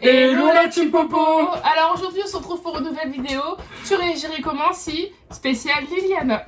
Hello la team Popo. Alors aujourd'hui on se retrouve pour une nouvelle vidéo. Tu réagirais comment si spécial Liliana?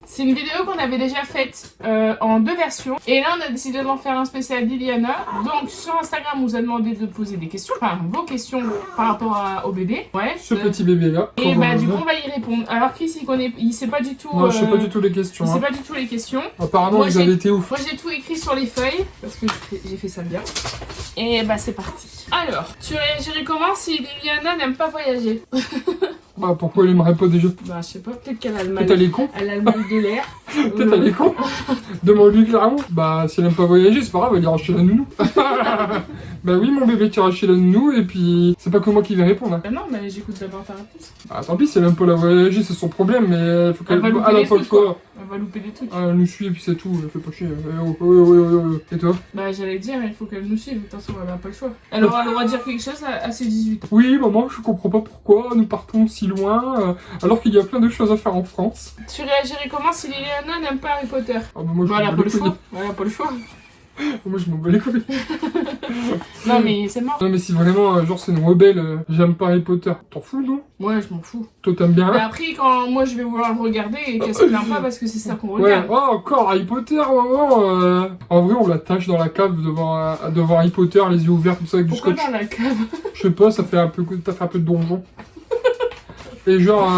C'est une vidéo qu'on avait déjà faite en deux versions. Et là, on a décidé d'en faire un spécial Liliana. Donc, sur Instagram, on vous a demandé de poser des questions. Enfin, vos questions par rapport au bébé. Ouais. Ce petit bébé-là. Et bah, du coup, on va y répondre. Alors, Chris, il sait pas du tout... Non, je sais pas du tout les questions. Il sait pas du tout les questions. Apparemment, moi, vous avez été ouf. Moi, j'ai tout écrit sur les feuilles. Parce que j'ai fait ça bien. Et bah, c'est parti. Alors, tu réagirais comment si Liliana n'aime pas voyager? Bah, pourquoi elle aimerait pas déjà? Bah, je sais pas. Peut-être qu'elle a le mal. Peut-être elle est con. Elle a le mal de l'air. Peut-être elle est con. Demande-lui clairement. Bah, si elle aime pas voyager, c'est pas grave, elle ira chez la nounou. Bah oui, mon bébé, tu iras chez la nounou, et puis c'est pas que moi qui vais répondre. Bah non, mais j'écoute d'abord ta réponse. Ah, tant pis, si elle aime pas la voyager, c'est son problème, mais il faut qu'elle... Elle va louper Elle a des pas le trucs, quoi. corps. Elle va louper des trucs. Elle nous suit, et puis c'est tout, elle fait pas chier. Oh. Et toi? Bah j'allais dire, il faut qu'elle nous suive, de toute façon elle a pas le choix. Elle aura le droit de dire quelque chose à ses 18 ans. Oui, maman, je comprends pas pourquoi nous partons si loin, alors qu'il y a plein de choses à faire en France. Tu réagirais comment si Liliana n'aime pas Harry Potter? Ah bah moi, je Bah elle a m'en pas bats le les couilles. choix. Elle a pas le choix. Moi, je m'en bats les couilles. Non mais c'est mort. Non, mais si vraiment, genre, c'est une rebelle, j'aime pas Harry Potter. T'en fous, non? Ouais, je m'en fous. Toi, t'aimes bien? Mais après, quand moi je vais vouloir le regarder et qu'elle se plaint pas parce que c'est ça qu'on Ouais, regarde. oh, encore Harry Potter, maman. En vrai, on l'attache dans la cave devant Harry Potter, les yeux ouverts comme ça avec du Pourquoi scotch. dans la cave? Je sais pas, ça fait un peu de donjon. Et genre,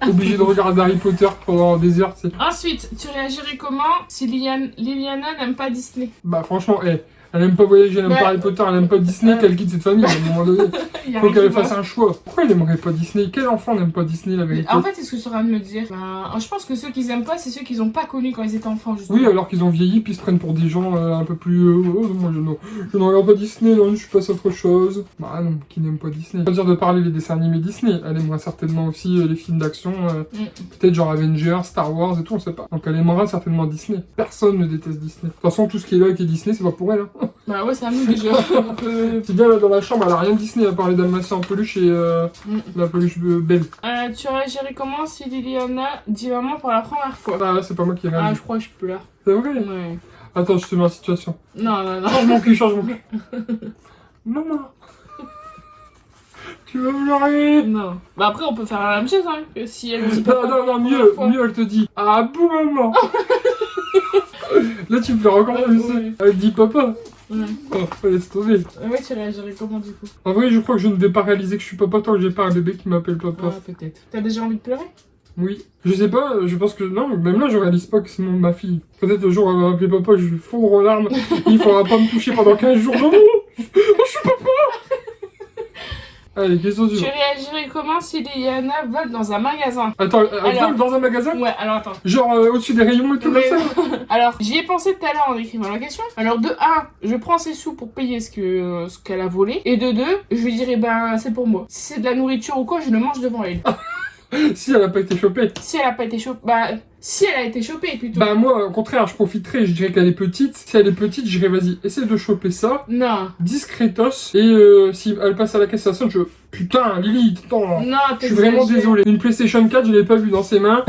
obligé de regarder Harry Potter pendant des heures, tu sais. Ensuite, tu réagirais comment si Liliana n'aime pas Disney? Bah franchement, elle aime pas voyager, elle aime Ouais. pas Harry Potter, elle aime pas Disney, qu'elle quitte cette famille à un moment donné. Il y a Faut rien qu'elle qui fasse va. un choix. Pourquoi elle aimerait pas Disney? Quel enfant n'aime pas Disney, la vérité? En fait, c'est ce que tu es en train de me dire. Ben, je pense que ceux qu'ils aiment pas, c'est ceux qu'ils ont pas connus quand ils étaient enfants, justement. Oui, alors qu'ils ont vieilli, puis ils se prennent pour des gens un peu plus... oh, moi, je ne regarde pas Disney, non, je passe à autre chose. Bah non, qui n'aime pas Disney? Pas dire de parler les dessins animés Disney. Elle aimera certainement aussi les films d'action, peut-être genre Avengers, Star Wars et tout, on sait pas. Donc elle aimera certainement Disney. Personne ne déteste Disney. De toute façon, tout ce qui est là qui est Disney, c'est pas pour elle. Hein. Bah ouais, c'est à nous déjà. C'est bien là dans la chambre, elle a rien de Disney à part les Dalmatiens en peluche et la peluche belle. Tu réagirais comment si Liliana dit maman pour la première fois? Ah là, c'est pas moi qui Ah, réagis. je crois que je pleure. C'est vrai? Ouais. Attends, je te mets en situation. Non. Change mon cul, change mon cul. Maman. Tu vas pleurer. Non. Bah après, on peut faire la même chose, hein. Que si elle dit pas. Non, pour la mieux, fois. elle te dit ah bouh maman. Là tu pleures encore plus. Ouais. Elle te dit papa. Ouais. Oh, laisse tomber. Ouais, tu réagirais comment du coup? En vrai, je crois que je ne vais pas réaliser que je suis papa tant que j'ai pas un bébé qui m'appelle papa. Ah, peut-être. T'as déjà envie de pleurer? Oui. Je sais pas, je pense que non, même là je réalise pas que c'est ma fille. Peut-être le jour où elle va m'appeler papa, je vais fondre en larmes. Il faudra pas me toucher pendant 15 jours. Non, je suis papa. Allez, question Tu suivante. réagirais comment si Liliana vole dans un magasin? Attends, elle Alors- vole dans un magasin? Ouais, alors attends. Genre au-dessus des rayons et tout Mais- comme ça? Alors, j'y ai pensé tout à l'heure en écrivant la question. Alors, de 1, je prends ses sous pour payer ce qu'elle a volé. Et de 2, je lui dirais, ben, c'est pour moi. Si c'est de la nourriture ou quoi, je le mange devant elle. Si elle a pas été chopée. Si elle a pas été chopée, bah, si elle a été chopée plutôt. Bah moi, au contraire, je profiterai, je dirais qu'elle est petite. Si elle est petite, je dirais vas-y, essaie de choper ça, Non. discretos. Et si elle passe à la caisse, ça sonne, putain, Lily, attends, Non, je suis vraiment désolé. Une PlayStation 4, je l'ai pas vue dans ses mains.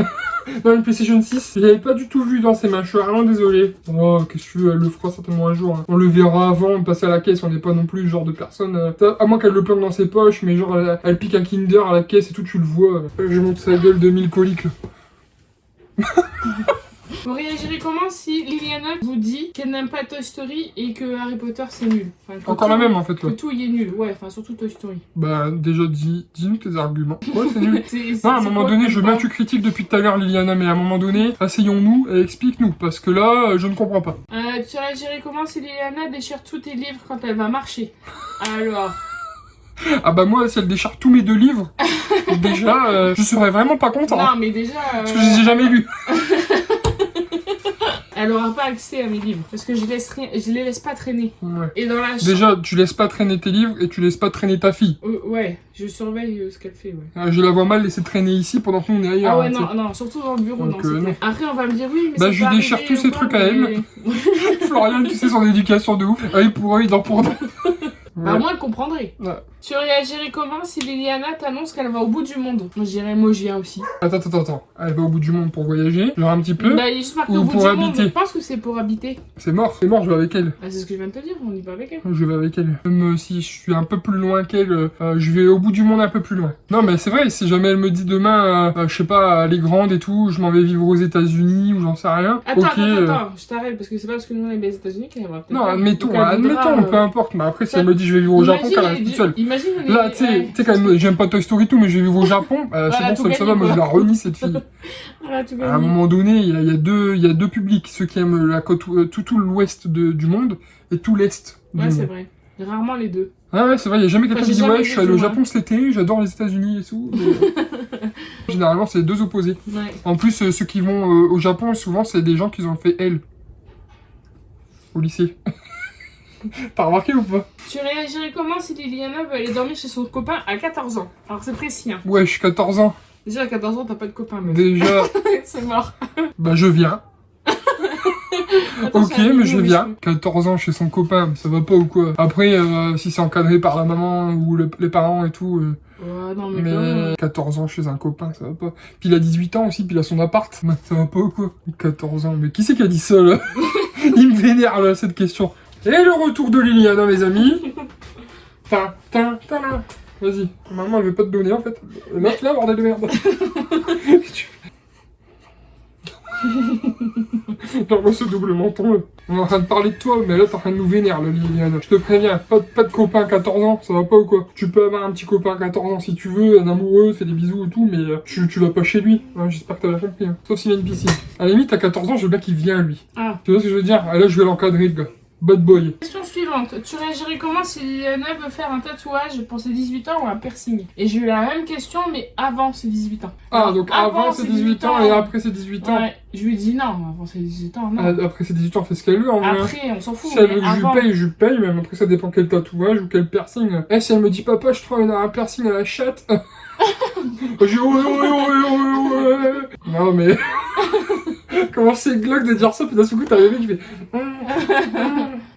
Non, une PlayStation 6, je l'avais pas du tout vue dans ses mains, je suis vraiment désolé. Oh, qu'est-ce que tu veux, elle le fera certainement un jour. Hein. On le verra avant de passer à la caisse, on n'est pas non plus le genre de personne... à moins qu'elle le plante dans ses poches, mais genre elle pique un Kinder à la caisse et tout, tu le vois. Je monte sa gueule de 1000 coliques. Vous réagirez comment si Liliana vous dit qu'elle n'aime pas Toy Story et que Harry Potter c'est nul? Enfin, que Encore tout- la même en fait Que là. tout y est nul, ouais, enfin surtout Toy Story. Bah déjà dis-nous tes arguments. Ouais c'est nul. C'est Non, à un moment donné, je veux bien que tu critiques depuis tout à l'heure Liliana, mais à un moment donné, asseyons-nous et explique-nous, parce que là, je ne comprends pas. Tu réagirais comment si Liliana déchire tous tes livres quand elle va marcher? Alors... Ah bah moi, si elle déchire tous mes 2 livres, déjà, je serais vraiment pas content. Non, mais déjà... Parce que je les ai jamais lus. elle aura pas accès à mes livres. Parce que je les laisse pas traîner. Ouais. Et dans la chambre... Déjà, tu laisses pas traîner tes livres et tu laisses pas traîner ta fille. Ouais, je surveille ce qu'elle fait, ouais. Je la vois mal laisser traîner ici pendant que nous on est ailleurs. Ah ouais, hein, non, surtout dans le bureau, donc, non, c'est non. clair. Après, on va me dire, oui, mais Bah, c'est je pas lui déchire arrivé tous ces ou trucs pas, à elle. mais- Florian, tu sais, son éducation de ouf. Œil pour œil, dent pour dent. Bah, moi, elle comprendrait. Ouais. Tu réagirais comment si Liliana t'annonce qu'elle va au bout du monde? Moi, je dirais, moi, je viens aussi. Attends. Elle va au bout du monde pour voyager, genre un petit peu. Bah, il est juste marqué Ou au bout pour du habiter. monde. Je pense que c'est pour habiter. C'est mort, je vais avec elle. Ah, c'est ce que je viens de te dire, on y va avec elle. Je vais avec elle. Même si je suis un peu plus loin qu'elle, je vais au bout du monde un peu plus loin. Non, mais c'est vrai, si jamais elle me dit demain, je sais pas, elle est grande et tout, je m'en vais vivre aux États-Unis ou j'en sais rien. Attends, ok, attends, je t'arrête parce que c'est pas parce que nous on est les États-Unis qu'elle va peut-être. Non, pas. admettons, Donc, elle voudra, peu importe. Mais après, si ça- elle me dit je vais vivre au Japon, Imagine, qu'elle reste toute seule. Imagine, on est... Là, tu sais, quand même, j'aime pas Toy Story tout, mais je vais vivre au Japon, Voilà, c'est tout bon, ça gagné, va, moi quoi. je la renie cette fille. Voilà, tout À un gagné. moment donné, il y a deux publics, ceux qui aiment la côte, tout l'ouest du monde et tout l'est du Ouais, c'est monde. vrai. Rarement les deux. Ah ouais, c'est vrai, il y a jamais quelqu'un Enfin, qui j'ai dit jamais ouais, je suis vu allé au du Japon cet été, j'adore les États-Unis et tout. mais- Généralement, c'est les deux opposés. Ouais. En plus, ceux qui vont au Japon, souvent, c'est des gens qui ont fait L au lycée. T'as remarqué ou pas? Tu réagirais comment si Liliana veut aller dormir chez son copain à 14 ans? Alors c'est précis, hein. Ouais, je suis 14 ans. Déjà à 14 ans, t'as pas de copain, meuf. Déjà, C'est mort. bah je viens. Attends, Ok, c'est un mais vidéo, je viens. 14 ans chez son copain, ça va pas ou quoi? Après, si c'est encadré par la maman ou les parents et tout. Ouais, non, mais quand Mais même. 14 ans chez un copain, ça va pas. Puis il a 18 ans aussi, puis il a son appart. Ouais, ça va pas ou quoi? 14 ans, mais qui c'est qui a dit ça là? Il me vénère là, cette question. Et le retour de Liliana, mes amis. Vas-y, maman elle veut pas te donner en fait. Note là, bordel de merde. Non, moi ce double menton là. On est en train de parler de toi, mais là t'es en train de nous vénérer là, Liliana. Je te préviens, pas de copain à 14 ans, ça va pas ou quoi? Tu peux avoir un petit copain à 14 ans si tu veux, un amoureux, fais des bisous et tout, mais tu vas pas chez lui. Ouais, j'espère que t'as bien compris. Hein. Sauf s'il a une piscine. À la limite, à 14 ans, je veux bien qu'il vienne lui. Ah. Tu vois ce que je veux dire? Ah, là, je vais l'encadrer, le gars. Bad boy. Question suivante. Tu réagirais comment si Liliana veut faire un tatouage pour ses 18 ans ou un piercing? Et j'ai eu la même question, mais avant ses 18 ans. Ah, donc avant ses 18 ans et après ses 18 ans. Ouais, je lui ai dit non, avant ses 18 ans, non. Après ses 18 ans, fait ce qu'elle veut en vrai. Après, on s'en fout. Si elle mais veut que avant... je lui paye, même après ça dépend quel tatouage ou quel piercing. Eh, si elle me dit papa, je trouve un piercing à la chatte. Je dis ouais. Non mais. Comment c'est glauque de dire ça, puis d'un seul coup t'as le mec qui fait.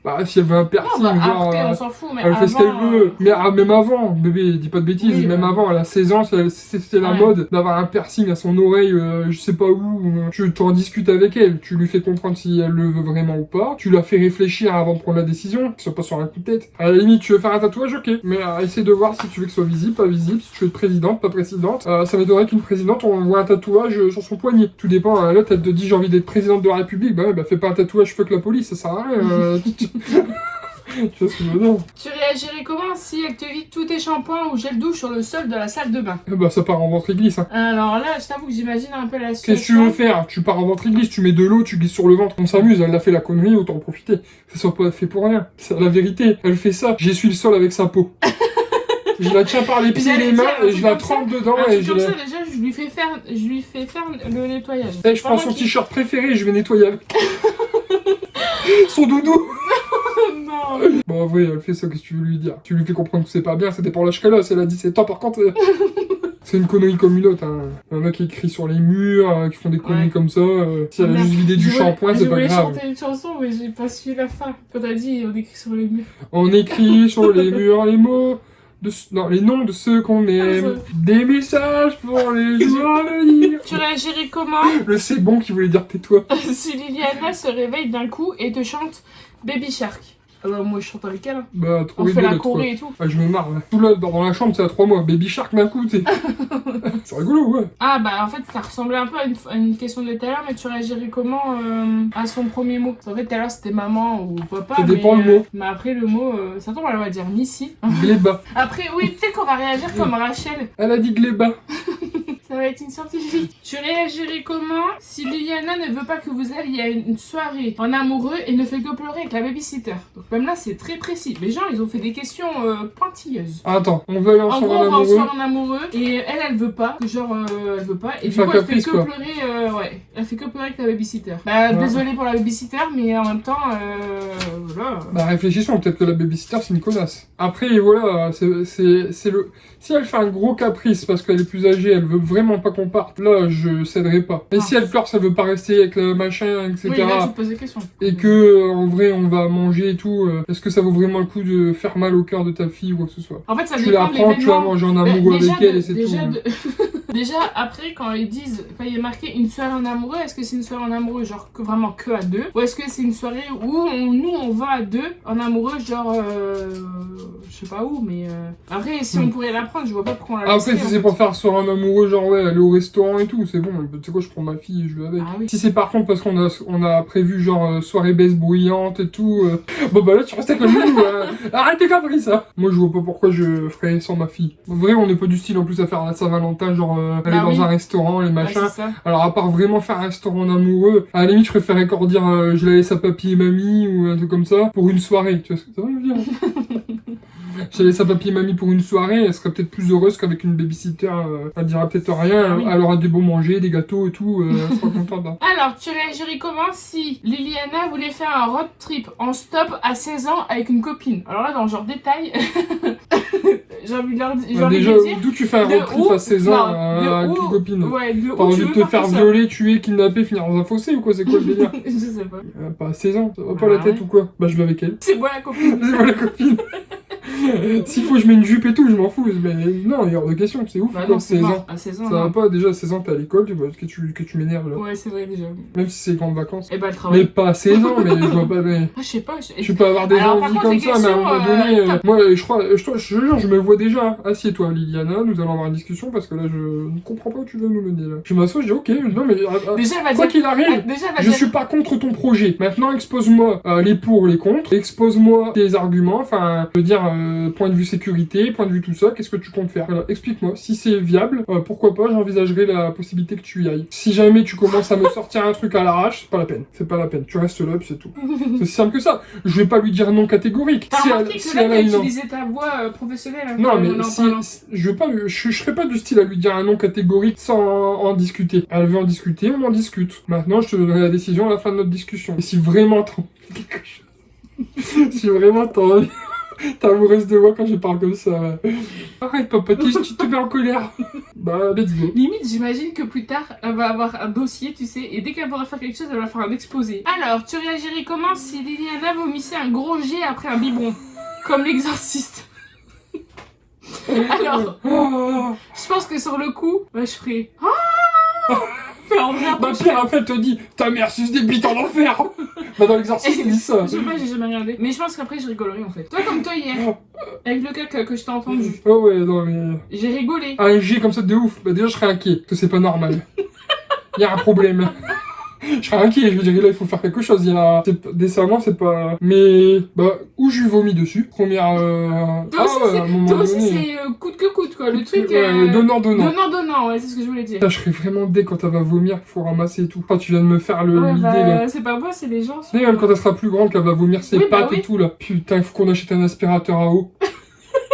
Bah, si elle veut un piercing, Non, bah, genre. après, on s'en fout, mais Elle fait ce qu'elle avant, veut. Mais même avant, bébé, dis pas de bêtises, Oui, même ouais. avant, elle a 16 ans, c'était la Ouais. mode d'avoir un piercing à son oreille, je sais pas où. Tu t'en discutes avec elle, tu lui fais comprendre si elle le veut vraiment ou pas. Tu la fais réfléchir avant de prendre la décision, que ce soit pas sur un coup de tête. À la limite, tu veux faire un tatouage, ok. Mais essaie de voir si tu veux que ce soit visible, pas visible, si tu veux être présidente, pas présidente. Ça m'étonnerait qu'une présidente, on voit un tatouage sur son poignet. Tout dépend, là, elle te dit j'ai envie d'être présidente de la République, bah ouais, bah fais pas un tatouage fuck la police, ça sert à rien. Tu vois ce que je veux dire? Tu réagirais comment si elle te vide tous tes shampoings ou gel douche sur le sol de la salle de bain? Bah ça part en ventre glisse, hein. Alors là, je t'avoue que j'imagine un peu la situation. Qu'est-ce que tu veux faire? Tu pars en ventre glisse, tu mets de l'eau, tu glisses sur le ventre. On s'amuse, elle a fait la connerie, autant en profiter. Ça soit pas fait pour rien. C'est la vérité. Elle fait ça. J'essuie le sol avec sa peau. Je la tiens par les pieds et les mains et je la trempe dedans Un et truc je comme la... ça, déjà, je lui fais faire le nettoyage. Eh, je prends son t-shirt préféré et je vais nettoyer avec. Son doudou. Non. Bon, en vrai, elle fait ça, qu'est-ce que tu veux lui dire? Tu lui fais comprendre que c'est pas bien, ça dépend de l'âge qu'elle a. Si elle a 17 ans, par contre, c'est une connerie comme une autre. Hein. Il y en a qui écrivent sur les murs, qui font des conneries Ouais. comme ça. Si elle a juste vidé du shampoing, c'est pas grave. Je voulais chanter une chanson, mais j'ai pas su la fin. Quand t'as dit, on écrit sur les murs. On écrit sur les murs les mots, non, les noms de ceux qu'on aime, des messages pour les jours à venir. Tu réagirais comment Le c'est bon qui voulait dire tais-toi. si Liliana se réveille d'un coup et te chante Baby Shark? Alors moi je chante avec elle. Bah, trop On fait rigolo, la quoi. choré et tout. Ah, je me marre là. Tout là, dans la chambre, c'est à 3 mois. Baby Shark d'un coup, tu sais. C'est rigolo, ouais. Ah bah en fait ça ressemblait un peu à une question de tout à l'heure, mais tu réagirais comment à son premier mot? En fait tout à l'heure c'était maman ou papa. Ça dépend mais, le mot. Mais après le mot, ça tombe, elle va dire Missy. Gléba. Après oui, peut-être qu'on va réagir comme Rachel. Elle a dit Gléba. Ça va être une scientifique. Tu réagirais comment si Liliana ne veut pas que vous alliez à une soirée en amoureux et ne fait que pleurer avec la babysitter? Donc même là, c'est très précis. Les gens, ils ont fait des questions pointilleuses. Attends, on va aller en En gros, soirée on va en amoureux. soirée en amoureux et elle veut pas. Genre, elle veut pas. Et du Faire coup, elle fait caprice, que quoi. pleurer. Ouais, elle fait que pleurer avec la babysitter. Bah, Ouais. désolée pour la babysitter, mais en même temps, voilà. Bah réfléchissons, peut-être que la babysitter c'est une connasse. Après voilà, c'est le... Si elle fait un gros caprice parce qu'elle est plus âgée, elle veut vraiment pas qu'on parte, là je céderai pas. Et Ah. si elle pleure, ça veut pas rester avec le machin, etc. Oui, là, tu te poses des questions. Et que en vrai on va manger et tout, est-ce que ça vaut vraiment le coup de faire mal au cœur de ta fille ou quoi que ce soit? En fait, ça Tu la dépend de prends, tu vas l'événement. manger en amoureux Déjà avec elle de- et c'est déjà tout. de- Déjà, après, quand ils disent, quand il est marqué une soirée en amoureux, est-ce que c'est une soirée en amoureux, genre vraiment que à deux? Ou est-ce que c'est une soirée où nous, on va à deux en amoureux, genre, je sais pas où, mais. Après, si on pourrait la prendre, je vois pas pourquoi on la Après, laisserait, si en c'est fait. pour faire soirée en amoureux, genre ouais, aller au restaurant et tout, c'est bon. Tu sais quoi, je prends ma fille et je vais avec. Ah oui. Si c'est par contre parce on a prévu genre soirée baisse bruyante et tout, bon bah là tu restes avec nous, arrête tes caprices, hein. Moi je vois pas pourquoi je ferais sans ma fille. En vrai, on n'est pas du style en plus à faire la Saint-Valentin, genre aller Bah dans oui. un restaurant, les Ouais, machins. c'est ça. Alors à part vraiment faire un restaurant en amoureux, à la limite je préférais encore dire je la laisse à papy et mamie ou un truc comme ça pour une soirée, tu vois ce que ça veut dire? Je la laisse à papy et mamie pour une soirée, elle serait peut-être plus heureuse qu'avec une babysitter, elle dira peut-être rien, Ah oui. elle aura des bons manger, des gâteaux et tout, elle sera contente. Hein. Alors, tu réagirais comment si Liliana voulait faire un road trip en stop à 16 ans avec une copine? Alors là, dans le genre détail, j'ai envie de leur j'ai Bah, envie déjà, de dire. d'où tu fais un de road trip où- à 16 ans non, avec de une où- copine? Ouais, de T'as où envie tu de veux te faire partir ça? violer, tuer, kidnapper, finir dans un fossé ou quoi? C'est quoi le délire? Je sais pas. Pas à 16 ans, ça va pas la tête Ouais. ou quoi? Bah je vais avec elle. C'est moi la copine. C'est moi la copine. S'il faut que je mets une jupe et tout, je m'en fous. Mais non, il y a hors de question, c'est ouf. Bah quoi, non, c'est 16 ans. mort. À 16 ans, Ça va non. pas, déjà à 16 ans t'es à l'école, tu vois, que tu m'énerves là. Ouais, c'est vrai déjà. Même si c'est les grandes vacances. Et bah, le Mais travail. pas à 16 ans, mais je vois pas. Mais... Ah, je sais pas. Je peux avoir des Alors, par envies contre, comme les ça, mais à un moment questions, donné, top. moi je jure, je me vois déjà. Hein. Assieds-toi, Liliana, nous allons avoir une discussion parce que là je ne comprends pas où tu veux nous mener là. Je m'assois, je dis ok, non mais Déjà, elle va quoi dire. qu'il arrive, Déjà, elle va je dire. suis pas contre ton projet. Maintenant, expose-moi les pour, les contre. Expose-moi tes arguments. Enfin, je veux dire, point de vue sécurité, point de vue tout ça. Qu'est-ce que tu comptes faire? Voilà, explique-moi. Si c'est viable, pourquoi pas, j'envisagerai la possibilité que tu y ailles. Si jamais tu commences à me sortir un truc à l'arrache, c'est pas la peine. C'est pas la peine. Tu restes là, puis c'est tout. C'est aussi simple que ça. Je vais pas lui dire non catégorique. T'as Si remarqué elle, que si là, elle a t'as une... utilisé ta voix professionnelle. Non, en mais en si, parlant. je veux pas, je serais pas du style à lui dire un non catégorique sans en discuter. Elle veut en discuter, on en discute. Maintenant, je te donnerai la décision à la fin de notre discussion. Et si vraiment t'as envie de quelque chose, si vraiment t'as envie, t'es amoureuse de moi quand je parle comme ça. Ouais. Arrête, papa, tu te mets en colère. Bah, let's go. Limite, j'imagine que plus tard, elle va avoir un dossier, tu sais, et dès qu'elle voudra faire quelque chose, elle va faire un exposé. Alors, tu réagirais comment si Liliana vomissait un gros jet après un biberon? Comme l'exorciste. Alors, Ah. je pense que sur le coup, bah, je ferais... Ah Mais en vrai, Bah, Pierre, après, elle te dit, ta mère suce des bites en enfer. Bah, dans l'exorciste, il dit ça. je sais pas, j'ai jamais regardé. Mais je pense qu'après, je rigolerais, en fait. Toi, comme toi hier, avec le cas que je t'ai entendu, Oh ouais, non, mais... j'ai rigolé. Un G comme ça de ouf, bah déjà je serais inquiet, parce que c'est pas normal. Il y a un problème. Je serais inquiet, je me dirais là il faut faire quelque chose, décemment c'est pas... Mais, bah, où je lui vomis dessus, première... Toi aussi, à un moment toi aussi, donné. c'est coûte que coûte, quoi. Le truc... Ouais, donnant. Donnant, ouais, c'est ce que je voulais dire. Là, je serais vraiment dès quand elle va vomir, faut ramasser et tout. Quand tu viens de me faire Ouais, l'idée bah, là. c'est pas moi, c'est les gens. Tu sais, même quand elle sera plus grande, qu'elle va vomir ses Oui, bah pattes oui. et tout là. Putain, il faut qu'on achète un aspirateur à eau.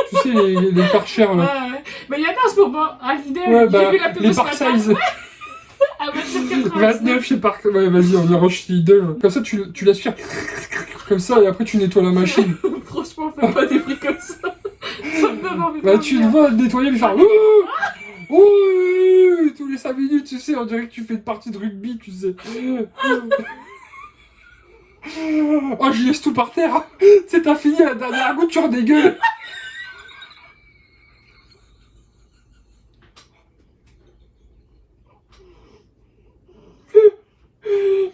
Tu sais, les Karcher Ouais, là. ouais. Mais il y en a en ce moment, à Lidl, Ouais, j'ai bah, vu la pub les ce matin, Parksize. à 29,99. 29 chez Park. Ouais, vas-y, on ira chez Lidl. Comme ça, tu l'aspires. Comme ça, et après, tu nettoies la machine. Franchement, fais pas des bruits comme ça. Ça me donne envie de Bah, tu te dormir. vois le nettoyer, lui faire. Ouh Ouh tous les 5 minutes, tu sais, on dirait que tu fais une partie de rugby, tu sais. Oh, je laisse tout par terre. C'est t'as fini la dernière goutte, tu redégueules.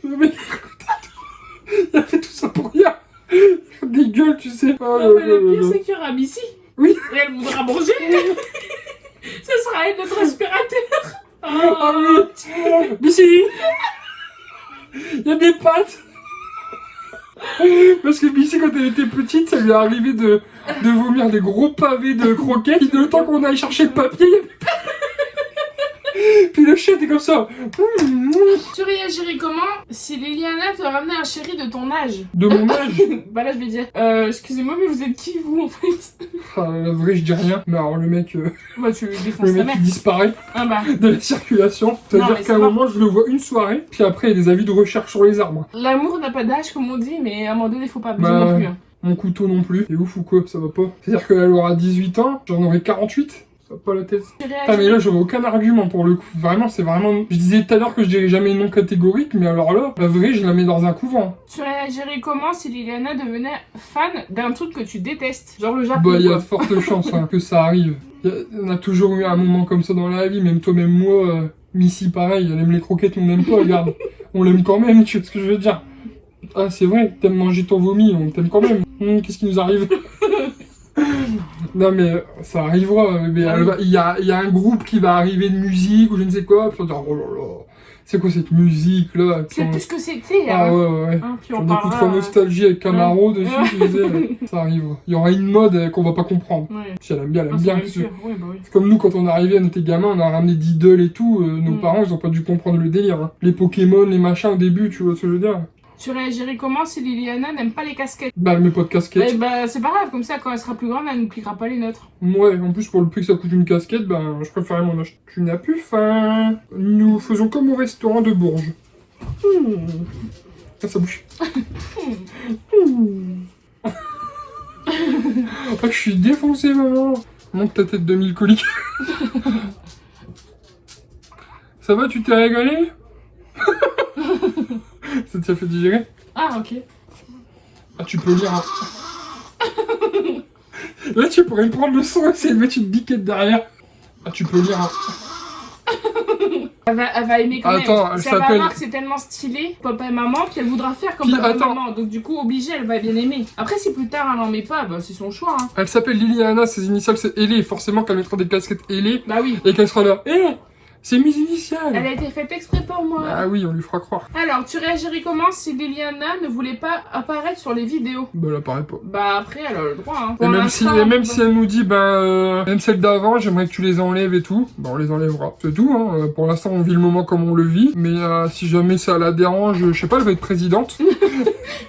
Le mec, il a fait tout ça pour rien. Des gueules, tu sais. Oh, Non, mais le pire, c'est qu'il y aura Missy. Oui. Et elle voudra manger. Ce sera elle, notre aspirateur. Ah oui. Mais si. Il y a des pattes. Parce que Missy, quand elle était petite, ça lui est arrivé de vomir des gros pavés de croquettes. Et le temps qu'on aille chercher le papier, puis le chien, t'es comme ça. Tu réagirais comment si Liliana te ramenait un chéri de ton âge? De mon âge. Bah là, je vais dire, excusez-moi, mais vous êtes qui, vous, en fait? Ah, la vraie, je dis rien. Mais alors, le mec, Bah, tu défonces ta mère. il disparaît Ah bah. de la circulation. Non, C'est-à-dire mais qu'à un c'est moment, je le vois une soirée, puis après, il y a des avis de recherche sur les arbres. L'amour n'a pas d'âge, comme on dit, mais à un moment donné, faut pas abuser Bah, non plus. Hein. Mon couteau non plus. C'est ouf ou quoi? Ça va pas. C'est-à-dire qu'elle aura 18 ans, j'en aurai 48. Ça va pas la tête. Tu Ah, mais réagirais... là, j'aurais aucun argument pour le coup. Vraiment, c'est vraiment. Je disais tout à l'heure que je dirais jamais non catégorique, mais alors là, la vraie, je la mets dans un couvent. Tu réagirais comment si Liliana devenait fan d'un truc que tu détestes? Genre le Japon, Bah, il y a quoi. de fortes chances que ça arrive. On a toujours eu un moment comme ça dans la vie, même toi, même moi. Missy, pareil, elle aime les croquettes, on n'aime pas, regarde. On l'aime quand même, tu vois ce que je veux dire. Ah, c'est vrai, t'aimes manger ton vomi, on t'aime quand même. Qu'est-ce qui nous arrive? Non, mais ça arrivera. Mais il y a un groupe qui va arriver de musique ou je ne sais quoi, puis on va dire, oh là là, c'est quoi cette musique là? C'est plus ce que c'était, Ah hein. ouais. Hein, puis On on écoutera parlera... Nostalgie avec Camaro dessus, Ouais. je disais, ça arrivera. Il y aura une mode qu'on va pas comprendre. Ouais. Si elle aime bien, elle Ah, aime c'est bien. bien sûr. Oui, bah oui. C'est comme nous, quand on est arrivé, on était gamins, on a ramené d'idoles et tout. Nos parents, ils ont pas dû comprendre le délire. Hein. Les Pokémon, les machins au début, tu vois ce que je veux dire? Tu réagirais comment si Liliana n'aime pas les casquettes? Bah, elle met pas de casquette. Eh bah, c'est pas grave, comme ça, quand elle sera plus grande, elle ne piquera pas les nôtres. Ouais, en plus, pour le prix que ça coûte une casquette, ben, je préférais m'en acheter. Tu n'as plus faim. Nous faisons comme au restaurant de Bourges. Ça bouge. Ah, je suis défoncé, maman. Monte ta tête de mille coliques. Ça va, tu t'es régalé? Ça t'a fait digérer? Ah, ok. Ah, tu peux lire. Hein. Là, tu pourrais me prendre le son et essayer de mettre une biquette derrière. Ah, tu peux lire. Hein. Elle va aimer quand Attends, même. elle Si elle va s'appelle- voir que c'est tellement stylé, papa et maman, puis elle voudra faire comme Puis, papa et attends. maman. Donc du coup, obligée, elle va bien aimer. Après, si plus tard elle n'en met pas, bah c'est son choix. Hein. Elle s'appelle Liliana, ses initiales c'est Ellie. Forcément qu'elle mettra des casquettes Ellie Bah oui. et qu'elle sera là. C'est mes initiales. Elle a été faite exprès pour moi. Ah oui, on lui fera croire. Alors, tu réagirais comment si Liliana ne voulait pas apparaître sur les vidéos? Bah, elle apparaît pas. Bah après, elle a le droit. Hein. Et Pour même si, l'instant, elle nous dit, même celle d'avant, j'aimerais que tu les enlèves et tout, bah on les enlèvera. C'est tout, hein. Pour l'instant, on vit le moment comme on le vit. Mais si jamais ça la dérange, je sais pas, elle va être présidente.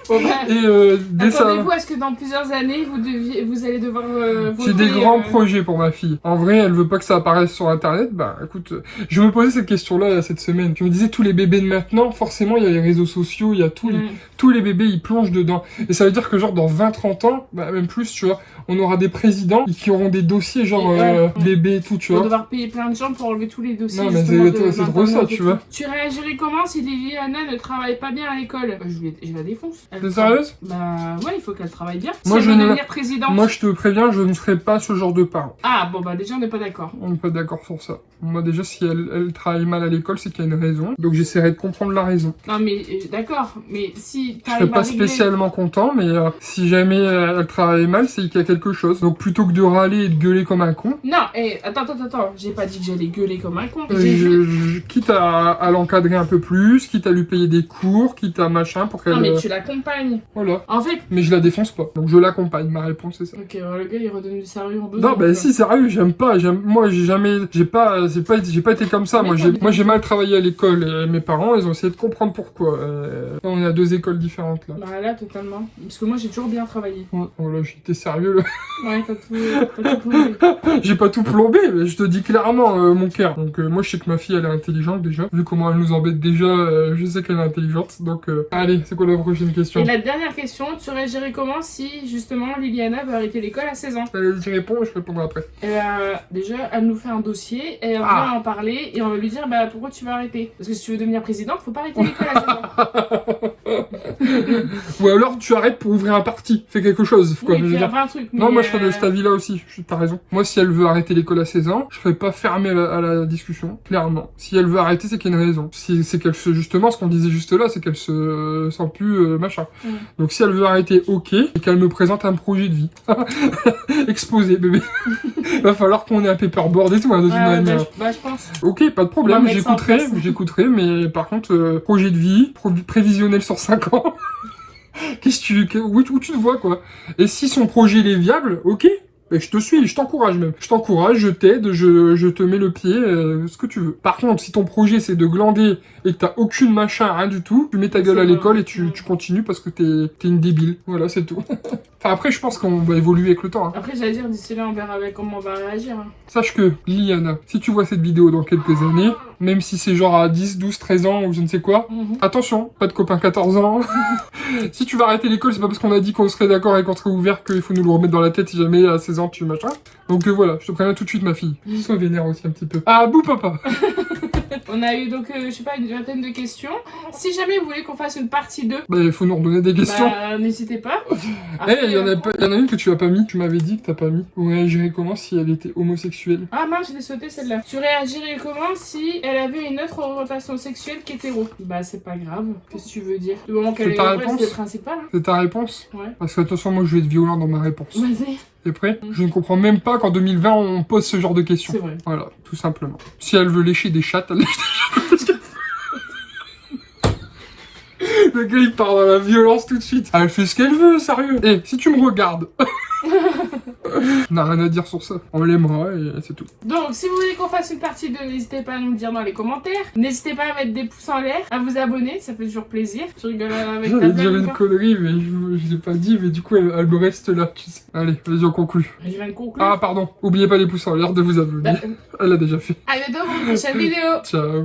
bon, bah, Et dès ça. attendez-vous à ce que dans plusieurs années, vous allez devoir voter. J'ai des grands projets pour ma fille. En vrai, elle veut pas que ça apparaisse sur internet. Bah écoute, je me posais cette question-là cette semaine. Je me disais, tous les bébés de maintenant, forcément, il y a les réseaux sociaux, il y a tout. Tous les bébés, ils plongent dedans. Et ça veut dire que genre dans 20-30 ans, bah, même plus, tu vois, on aura des présidents qui auront des dossiers genre bébés et tout, tu On va vois. devoir payer plein de gens pour enlever tous les dossiers. Non, mais justement, c'est trop ça, tu vois. Tu réagirais comment si Liliana ne travaille pas bien à l'école? Bah, je la défonce. T'es sérieuse? Bah ouais, il faut qu'elle travaille bien. Moi, si je elle veut ne- devenir présidente. Moi, je te préviens, je ne serai pas ce genre de parent. Ah bon bah déjà on n'est pas d'accord. On n'est pas d'accord sur ça. Moi, déjà, si elle travaille mal à l'école, c'est qu'il y a une raison. Donc, j'essaierai de comprendre la raison. Non mais d'accord, mais si Je serais t'arrives pas à régler... spécialement content, mais si jamais elle travaille mal, c'est qu'il y a quelque chose. Donc, plutôt que de râler et de gueuler comme un con, Non, attends, j'ai pas dit que j'allais gueuler comme un con. J'ai juste- quitte à l'encadrer un peu plus, quitte à lui payer des cours, quitte à machin pour qu'elle... Non mais tu l'accompagnes. Voilà. En fait... Mais je la défonce pas. Donc, je l'accompagne. Ma réponse, c'est ça. Ok, le gars il redonne du sérieux en besoin. Non, bah si, sérieux, moi, j'ai pas été comme ça. Mais Moi, j'ai mal travaillé à l'école. Et mes parents, ils ont essayé de comprendre pourquoi. On a deux écoles différentes, là. Bah là, totalement. Parce que moi j'ai toujours bien travaillé. Ouais, oh là, j'étais sérieux, là. Ouais, t'as tout plombé. J'ai pas tout plombé, mais je te dis clairement, mon cœur. Donc, moi, je sais que ma fille, elle est intelligente, déjà. Vu comment elle nous embête déjà, je sais qu'elle est intelligente. Donc, allez, c'est quoi la prochaine question? Et la dernière question, tu réagirais comment si justement Liliana veut arrêter l'école à 16 ans? Allez, tu réponds et je répondrai après. Déjà, elle nous fait un dossier, et on va en parler, et on va lui dire bah pourquoi tu vas arrêter? Parce que si tu veux devenir présidente, faut pas arrêter l'école à 16 ans. Ou alors, tu arrêtes pour ouvrir un parti. Fais quelque chose, quoi. Oui, je veux faire dire. un truc. Non, mais, moi je serais de cet avis-là aussi, t'as raison. Moi, si elle veut arrêter l'école à 16 ans, je serais pas fermé à la discussion, clairement. Si elle veut arrêter, c'est qu'il y a une raison. C'est qu'elle se, justement, ce qu'on disait juste là, c'est qu'elle se sent plus machin. Donc si elle veut arrêter, ok, et qu'elle me présente un projet de vie. Exposé, bébé. Va falloir qu'on ait un paperboard et tout, hein, dans une année. je pense. Ok, pas de On va problème, mettre ça en j'écouterai, mais par contre, projet de vie, prévisionnel sur 5 ans. Où tu le vois, quoi. Et si son projet il est viable, ok, Et je te suis, je t'encourage même. Je t'encourage, je t'aide, je te mets le pied, ce que tu veux. Par contre, si ton projet c'est de glander et que t'as aucune machin, rien du tout, tu mets ta gueule à l'école et tu continues parce que t'es une débile. Voilà, c'est tout. Enfin, après, je pense qu'on va évoluer avec le temps. Hein. Après, j'allais dire, d'ici là, on verra avec comment on va réagir. Hein. Sache que, Liana, si tu vois cette vidéo dans quelques années, même si c'est genre à 10, 12, 13 ans ou je ne sais quoi, attention, pas de copain 14 ans. Si tu vas arrêter l'école, c'est pas parce qu'on a dit qu'on serait d'accord et qu'on serait ouvert qu'il faut nous le remettre dans la tête si jamais à 16 ans tu machin. Donc voilà, je te préviens tout de suite ma fille. Sois vénère aussi un petit peu. Ah, bouh papa. On a eu donc, je sais pas, une vingtaine de questions. Si jamais vous voulez qu'on fasse une partie 2, Bah, il faut nous redonner des questions. bah, n'hésitez pas. Il y en a une que tu as pas mis. Tu m'avais dit que t'as pas mis. On réagirait comment si elle était homosexuelle? Ah mince, je l'ai sauté celle-là. Tu réagirais comment si elle avait une autre orientation sexuelle qu'hétéro? Bah c'est pas grave. Qu'est-ce que tu veux dire? Du moment qu'elle est heureuse, c'est le principal. Hein. C'est ta réponse? Ouais. Parce que attention, moi je vais être violent dans ma réponse. Vas-y. T'es prêt? Je ne comprends même pas qu'en 2020 on pose ce genre de questions. C'est vrai. Voilà, tout simplement. Si elle veut lécher des chattes, elle lèche des chattes. Le gars il part dans la violence tout de suite. Elle fait ce qu'elle veut, sérieux. Et si tu me regardes, on n'a rien à dire sur ça. On l'aimera et c'est tout. Donc si vous voulez qu'on fasse une partie 2, n'hésitez pas à nous le dire dans les commentaires. N'hésitez pas à mettre des pouces en l'air, à vous abonner, ça fait toujours plaisir. Je rigole avec ta J'allais dire blague. une connerie, mais je l'ai pas dit, mais du coup elle me reste là, tu sais. Allez, vas-y on conclut. Je viens de conclure. Ah pardon, oubliez pas les pouces en l'air de vous abonner. Bah, Elle l'a déjà fait. à bientôt pour une prochaine vidéo. Ciao.